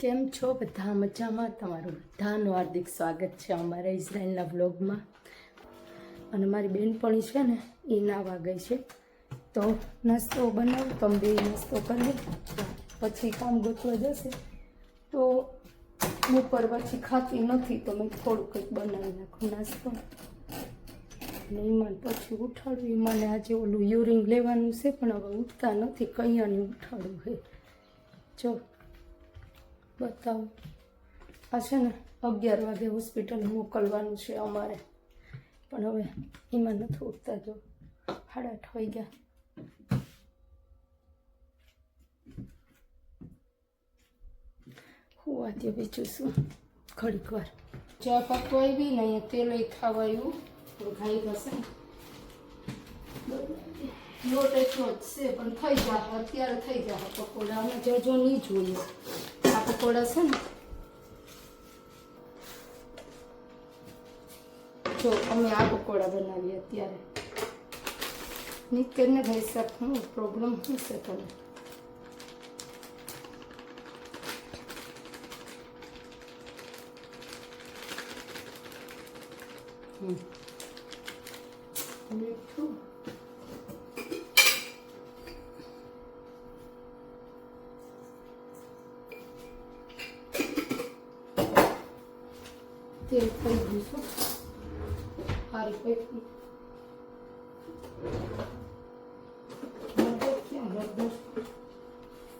કેમ છો બધા મજામાં? તમારું બધાનું હાર્દિક સ્વાગત છે અમારા ઇઝરાયલના વ્લોગમાં. અને મારી બેનપણી છે ને એ નાવા ગઈ છે, તો નાસ્તો બનાવું તો બે નાસ્તો કરી પછી કામ ગોતવા જશે. તો બપોર પછી ખાતી નથી તો મેં થોડું કંઈક બનાવી નાખું નાસ્તો. અને ઈમાન પછી ઉઠાડું. ઈમાને આજે ઓલું યુરિન લેવાનું છે પણ હવે ઉઠતા નથી, કૈયાની ઉઠાડવું છે. જો બતાવું, આ છે ને 11 વાગે હોસ્પિટલ મોકલવાનું છે અમારે, પણ હવે એમાં નથી ઉઠતા. જો 8:30 વાઈ ગયા. હું આજે બીજું શું ઘડીક વાર ચા પકવા આવી ને અહીંયા તેલ ખાવા આવ્યું ઘાઈ હશે ને. લોટ એટલો જ છે પણ થઈ જાય, અત્યારે થઈ જાય પકોડા. અમે જજો નહીં જોઈએ આ પકોડા છે ને. જો અમે આ પકોડા બનાવીએ અત્યારે. નીકળને ભાઈ સાહેબ હું પ્રોબ્લેમ શું છે તમે? મીઠું તેલ થઈ ગયું છે સારી પેટની.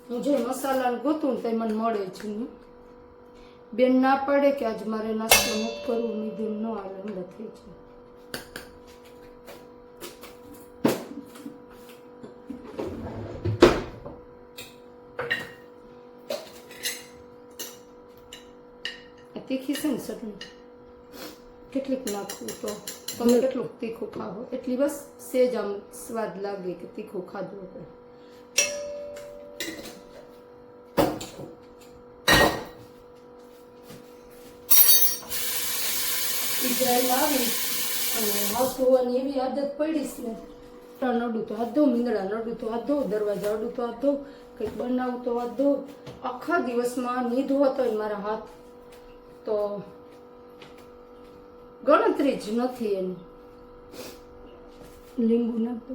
હું જે મસાલા ગોતું ને તે મને મળે છે નહીં. બેન ના પડે કે આજ મારે નાસ્તો નથી કરવું, નિધન ન આવે અંદર થઈ જાય. તીખી છે ને ચટણી, કેટલીક નાખવું તો તમે કેટલું તીખું ખાવો એટલી બસ સેજ આમ સ્વાદ લાગે કે તીખું ખાધું આપણે. ઇઝરાયલ આવી અને હાથ ધોવાની એવી આદત પડીશ ને, નડું તો હાથ ધો, મીંદડા નડું તો હાથ ધો, દરવાજા અડું તો હાથ ધો, કંઈક બનાવું તો હાથ ધો. આખા દિવસમાં નહીં ધોતો મારા હાથ તો ગણતરી જ નથી એની. લીંબુ નાખ દો.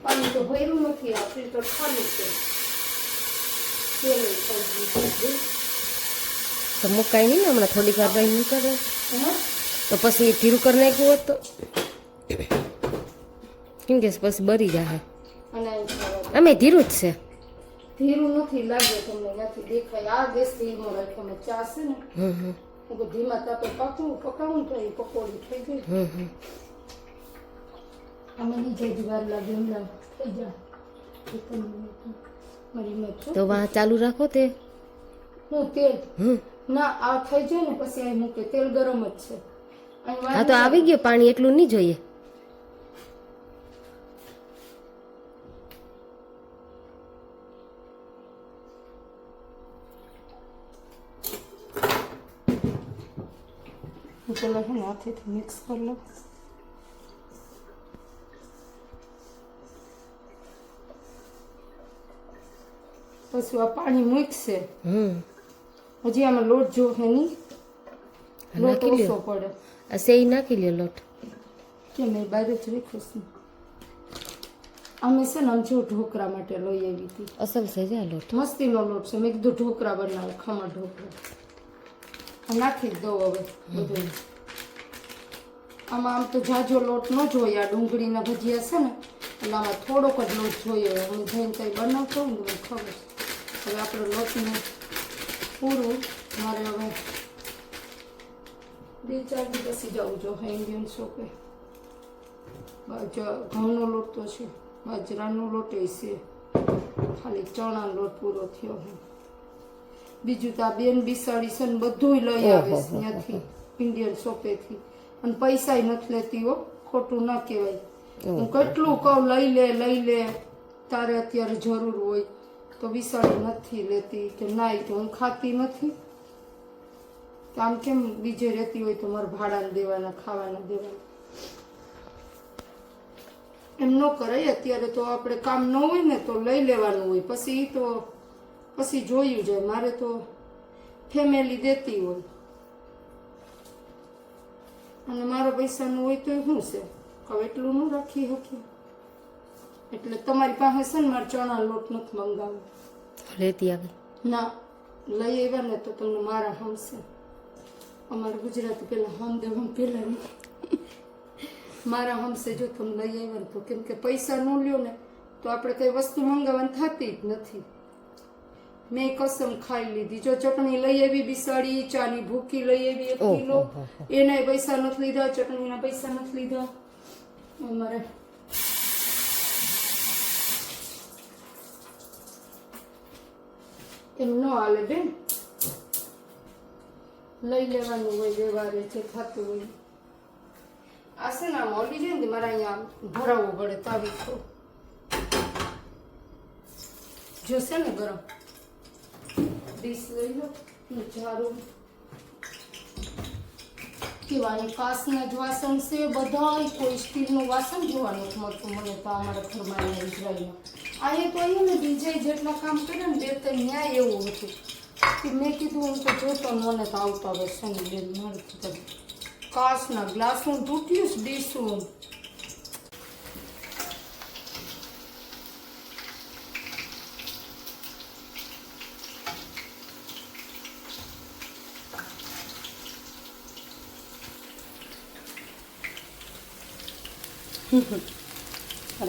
પાણી તો ભર્યું નથી, આ ફિલ્ટર ખાલી છે. તો મુકાય નહીં ને હમણાં થોડીક વાર રહી નીકળે તો પછી ધીરું કરી નાખ્યું હોત તો કેમ કે પછી બરી જાય. અમે ધીરું જ છે, ધીરું નથી લાગે તમને, નથી દેખાય. આ ગેસ ધીમો રાખ્યો મેં. ચા છે ને હું ધીમા તાપે પકાવું તો એ પકોડી થઈ ગઈ. અમે નીચે વાર લાગે હમણાં થઈ જાય. મારી મત તો વાહ ચાલુ રાખો તે હું તેલ ના આ થઈ જાય ને પછી આ મૂકે. તેલ ગરમ જ છે. હા તો આવી ગયું પાણી, એટલું નહીં જોઈએ. પેલા છે ને હાથેથી મિક્સ કરી લો. પછી આ પાણી મૂકશે. હજી આમાં લોટ જો હે નહીં, લોટ ઓછો પડે. આ સેઈ નાખી લ્યો લોટ. કેમ એ બહાર જ રાખ્યો છે. અમે છે ને આમ જો ઢોકરા માટે લઈ આવી હતી. અસલ છે જા લોટ, મસ્તીનો લોટ છે. મેં કીધું ઢોકરા બનાવે, ખમણ ઢોકરા. નાખી જ દઉં હવે બધું. આમાં આમ તો જાજો લોટ ન જોઈએ. આ ડુંગળીના ભજીયા છે ને એટલે આમાં થોડોક જ લોટ જોઈએ. હું જઈને કંઈ બનાવતો હોય ને મને ખબર. હવે આપણે લોટને પૂરું મારે હવે 2-4 દી પછી જવું જો ઇન્ડિયન શોપે. ઘઉંનો લોટ તો છે, બાજરાનો લોટ છે, ખાલી ચણાનો લોટ પૂરો થયો છે. બીજું તો આ બેન બિસાડી છે ને બધું લઈ આવે છે ત્યાંથી ઇન્ડિયન શોપેથી. અને પૈસા નથી લેતી હો, ખોટું ના કહેવાય. હું કેટલું કહું લઈ લે તારે અત્યારે જરૂર હોય તો બિસાડી નથી લેતી કે ના તો હું ખાતી નથી. આમ કેમ બીજે રહેતી હોય તો મારે ભાડાને દેવાના, ખાવાના દેવાના. એમ ન કરાય. અત્યારે તો આપણે કામ ન હોય ને તો લઈ લેવાનું હોય, પછી જોયું જાય. મારે તો ફેમિલી દેતી હોય અને મારા પૈસાનું હોય તો શું છે, હવે એટલું ન રાખી શકીએ. એટલે તમારી પાસે છે ને મારે ચણા લોટ નથી મંગાવવો. લેતી આવે ના, લઈ આવ્યા ને તો તમને મારા હમશે. અમારા ગુજરાતી પેલા હમ દેવા પેલા નહીં, મારા હમશે જો તમે લઈ આવ્યા ને તો. કેમ કે પૈસા ન લ્યો ને તો આપણે કઈ વસ્તુ મંગાવવાની થતી જ નથી. મેં કસમ ખાઈ લીધી. જો ચટણી લઈ આવી બિસાડી, ચાની ભૂકી લઈ આવી 1 કિલો, એના પૈસા નથી લીધા, ચટણીના પૈસા નથી લીધા. અમારે એમ ન હાલે બેન, લઈ લેવાનું હોય વ્યવહારે જે થતું હોય. આ છે ને આમ ઓલી જાય ને મારે અહીંયા ભરાવવું પડે તાવીથો. જોશે ને ગરમ ડીશ લઈ લો, ઝાડુ પીવાની કાચના જ વાસણ છે બધા. કોઈ સ્ટીલનું વાસણ જોવા નથી મળતું મને તો અમારા ઘરમાં અહીંયા ઇઝરાયલમાં. અહીંયા તો અહીંયા ને બીજે જેટલા કામ કરે ને 2-3 ન્યાય એવું હતું કે મેં કીધું હું તો જોતો મને તો આવતા વર્ષે ને બેન મારું તો કાચના ગ્લાસનું તૂટ્યું જ ડીશું.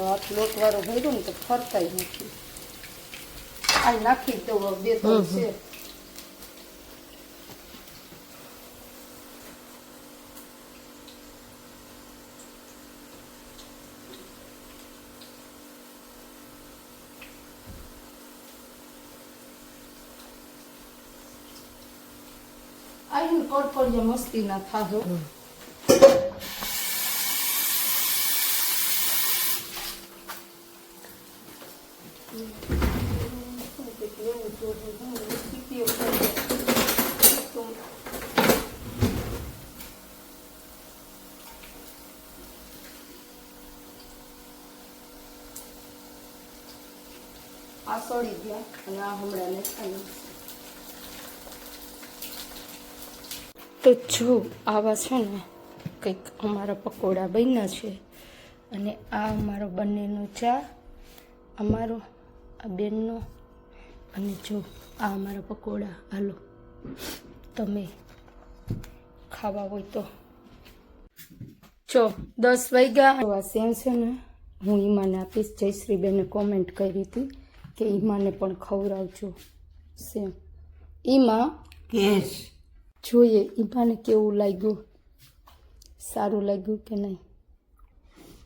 હાથ લોટવાળો ભર્યો ને તો ફરતાય નથી. આ નાખી દઉં 2-3 છે. આઈ કડકડિયા મસ્તી ના થાય. આ સળી ગયા અને આ હમણાં ને ખાઈ. તો જો આવા છે ને કંઈક અમારા પકોડા બન્યા છે અને આ અમારો બંનેનો ચા, અમારો આ બેનનો, અને જો આ અમારા પકોડા. હાલો તમે ખાવા હોય તો. જો 10 વાગ્યા. આ સેમ છે ને હું ઈમાને આપીશ. જયશ્રીબેને કોમેન્ટ કરી હતી કે ઈમાને પણ ખવડાવજો સેમ. ઈમા કેસ જોઈએ ઈમાને કેવું લાગ્યું, સારું લાગ્યું કે નહીં.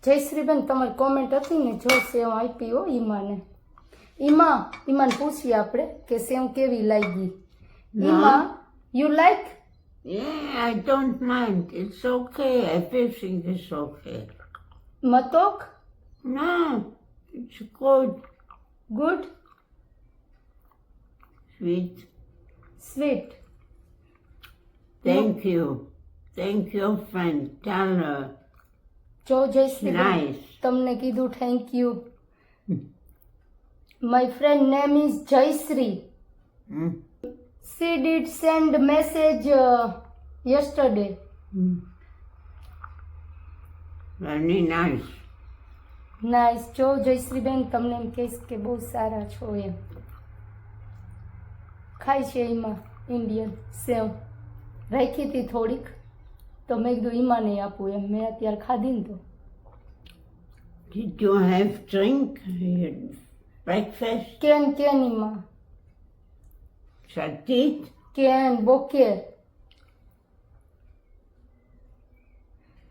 જયશ્રીબેન તમારી કોમેન્ટ હતી ને, જો સેવ આપી હો ઈમાને. ઈમાને પૂછીએ આપણે કે સેવ કેવી લાગી. ઈમા you like? Yeah, I don't mind. It's okay. Everything is okay. મતોક? No, it's good. Good? Sweet. Sweet. Thank you. Thank your friend. Tell her. જો જયશ્રીબેન Nice. તમને કીધું thank you. My friend name is Jayashree. She did send message yesterday. Very nice. Nice. જો જયશ્રીબેન તમને એમ કહીશ કે બહુ સારા છો એમ. ખાય છે એમાં ઇન્ડિયન સેવ રાખી હતી થોડીક તો મેં કીધું ઈમાને આપું એમ. મેં અત્યારે ખાધી ને તો. Did you have drink? Breakfast? કેન ઈમાં Shatit? કેન બોકે.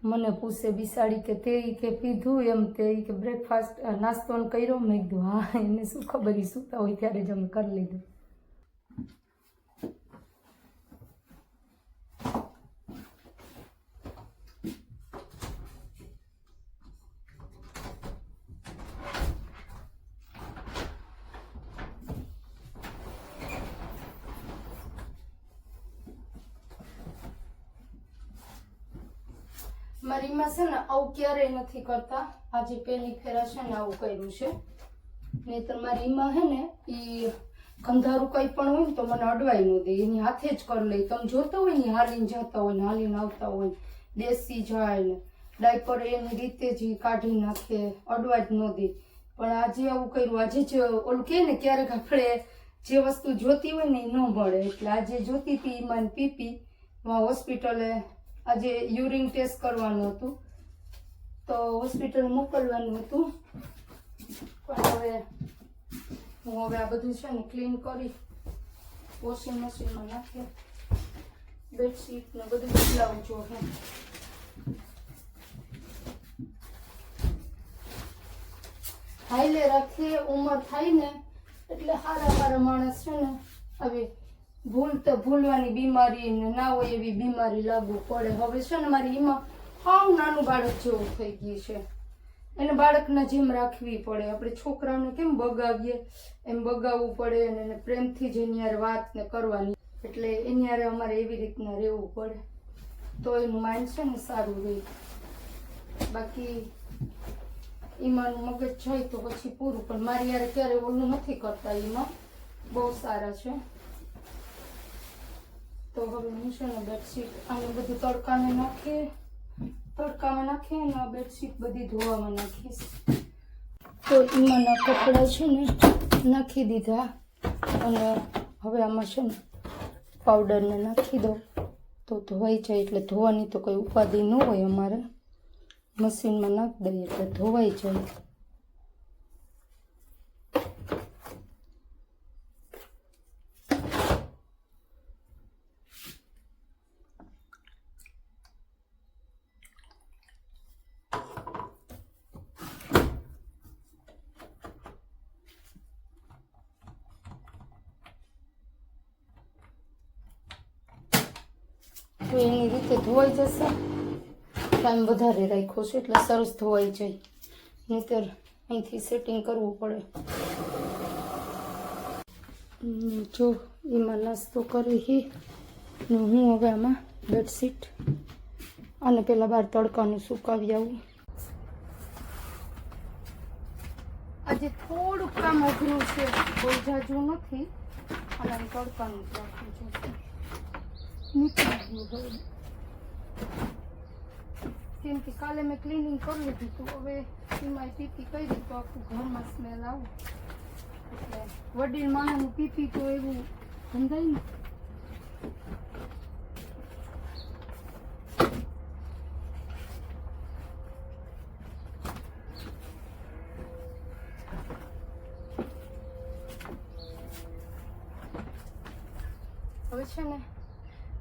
મને પૂછે બિસાડી કે તે કે પીધું એમ, તે કે બ્રેકફાસ્ટ નાસ્તો કર્યો. મેં કીધું હા, એને શું ખબર એ સૂતા હોય ત્યારે જ અમે કરી લીધું. મારી માં છે ને આવું ક્યારેય નથી કરતા, આજે પહેલી ફેરા છે ને આવું કર્યું છે. નહીંતર મારી માં હે ને એ કંધારું કંઈ પણ હોય ને તો મને અડવાઈ ન દે, એની હાથે જ કરી લે. તમે જોતા હોય ને હાલીને જતા હોય ને હાલીને આવતા હોય, બેસી જાય ને ડાયપર એની રીતે જ કાઢી નાખે, અડવા જ ન દે. પણ આજે આવું કર્યું. આજે જ ઓલું કે ને ક્યારેક આપણે જે વસ્તુ જોતી હોય ને એ ન મળે, એટલે આજે જોતી હતી ઈમાન પીપી હોસ્પિટલે. આજે યુરિન ટેસ્ટ કરવાનું હતું તો હોસ્પિટલ મોકલવાનું હતું. પણ હું આ બધું છે ને ક્લીન કરી વોશિંગ મશીનમાં નાખીએ. બેડશીટ ને બધું બદલાવું જોઈએ. હાઈલે રાખીએ, ઉંમર થાય ને એટલે હારા માણસ છે ને હવે ભૂલવાની બીમારી ને ના હોય એવી બીમારી લાગુ પડે. હવે છે ને મારી એમાં હાવ નાનું બાળક જેવું થઈ ગયું છે, એને બાળકના જેમ રાખવી પડે. આપણે છોકરાને કેમ બગાવીએ એમ બગાવવું પડે અને એને પ્રેમથી જ એની યાર વાત ને કરવાની, એટલે એની યારે અમારે એવી રીતના રહેવું પડે તો એનું માઇન્ડ છે ને સારું રહે. બાકી એમાંનું મગજ જાય તો પછી પૂરું. પણ મારી યારે ક્યારે ઓલું નથી કરતા, એમાં બહુ સારા છે. તો હવે હું છે ને બેડશીટ આને બધું તડકામાં નાખીએ ને આ બેડશીટ બધી ધોવામાં નાખીશ. તો એમાંના કપડાં છે ને નાખી દીધા અને હવે આમાં છે ને પાવડરને નાખી દો તો ધોવાઈ જાય. એટલે ધોવાની તો કોઈ ઉપાધિ ન હોય અમારે, મશીનમાં નાખી દઈએ એટલે ધોવાઈ જાય. તો એની રીતે ધોવાઈ જશે. ટાઈમ વધારે રાખ્યો છે એટલે સરસ ધોવાઈ જાય, નહીંતર અહીંથી સેટિંગ કરવું પડે. જો એમાં નાસ્તો કરી ને હું હવે આમાં બેડશીટ અને પેલા બહાર તડકાનું સુકાવી આવું. આજે થોડુંક કામ અઘરું છે, બહુ જાજુ નથી, અને તડકાનું જ રાખવું છે. નીકળી ગયું હવે, કેમ કે કાલે મેં ક્લિનિંગ કરી લીધું હતું. હવે એમાં પીપી કરી તો આખું ઘરમાં સ્મેલ આવું, એટલે વડીલ માણસનું પીપી તો એવું ગંધાય ને. હવે છે ને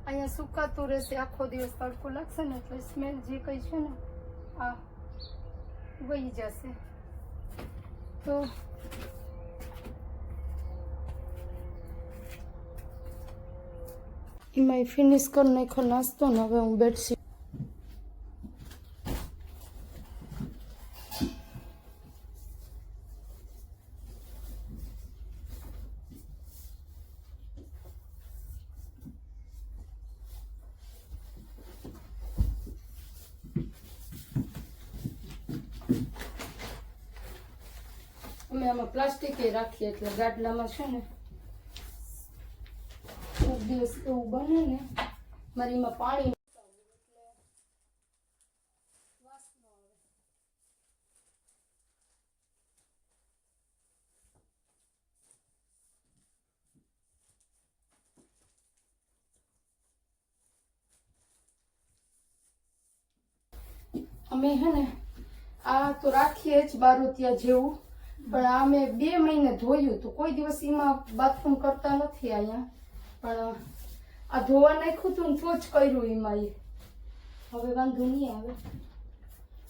અહીંયા સુકાતું રહેશે, આખો દિવસ તડકો લાગશે ને એટલે સ્મેલ જે કંઈ છે ને આ વહી જશે. તો એમાં ફિનિશ કરી નાખો નાસ્તો ને હવે હું બેડશીટ અમે આમાં પ્લાસ્ટિક રાખીએ એટલે ગાડલામાં છે ને એક દિવસ એવું બને ને મારી એમાં પાણી અમે હે ને આ તો રાખીએ જ બારોતિયા જેવું, પણ આ મેં 2 મહિને ધોયું તો કોઈ દિવસ એમાં બાથરૂમ કરતા નથી અહીંયા. પણ આ ધોવા નાખ્યું હતું ને તો જ કર્યું એમાં. એ હવે વાંધો નહીં આવે,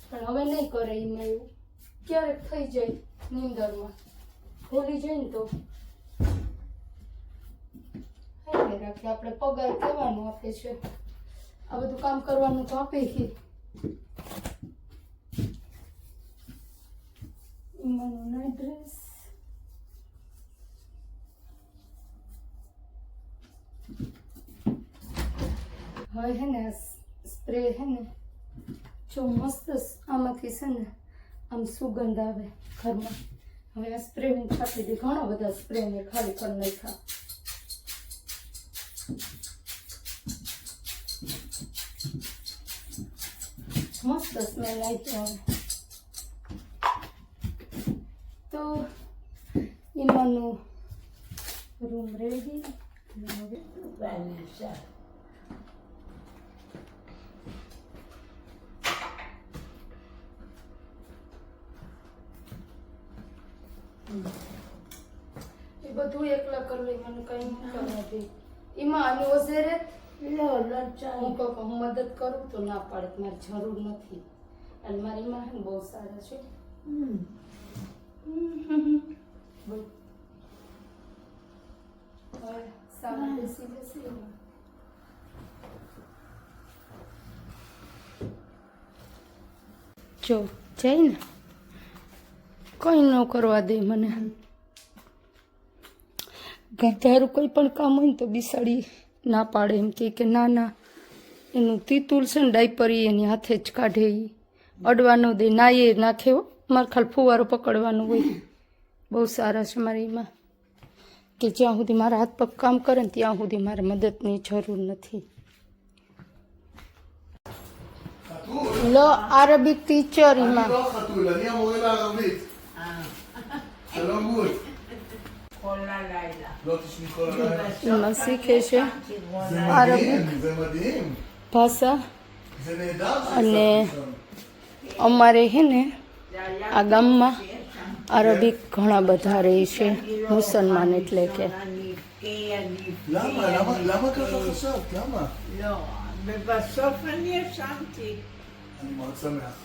પણ હવે નહીં કરે એમાં. એવું ક્યારેક થઈ જાય નીંદરમાં, ખોલી જાય ને તો રાખે. આપણે પગાર કહેવાનું આપે છે, આ બધું કામ કરવાનું તો આપે છે. નાઇટ ડ્રેસ હવે હે ને સ્પ્રે હે ને જો મસ્ત આમાંથી છે ને આમ સુગંધ આવે ઘરમાં. હવે આ સ્પ્રે હું છાંટી દઈ, ઘણા બધા સ્પ્રે મેં ખાલી કરી નાખ્યા. મસ્ત સ્મેલ આવી આવે. તો એમાંનું રૂમ રેડી. હવે Vanessa. એ બધું એકલા કરી લઈ, મને કઈ કરવા દે. એમાં આની ઓઝેરે No, not child. હું કહું કે હું મદદ કરું તો ના પાડે કે મારી જરૂર નથી. અને મારી માં હે ને બહુ સારા છે. બોલ. હવે સામે બેસી જશે એમાં. જો જાય ને કઈ ન કરવા દે મને. ઘરધારું કોઈ પણ કામ હોય ને તો બિસાડી ના પાડે, એમ કે ના ના એનું તીતુલ છે ને ડાયપર એની હાથે જ કાઢે, એ અડવાનો દે ના, એ નાખે હો. મારે ખાલી ફુવારો પકડવાનું હોય. બહુ સારા છે મારી એમાં, કે જ્યાં સુધી મારા હાથ પગ કામ કરે ને ત્યાં સુધી મારે મદદની જરૂર નથી. લો આરબિક ટીચર એમાં אני לא חתול, אני המורה לערבית. שלום גול. כל הלילה. לא תשמעי כל הלילה. એમાં શીખે છે זה ערבית. מדהים, זה מדהים. ભાષા. זה נהדר અને שהצלחת שם. અમારે હે ને આ ગામમાં આરબિક ઘણા બધા રહે છે, મુસલમાન એટલે કે. למה ככה חשבת? למה? לא, ובסוף אני ישנתי. אני מאוד שמח.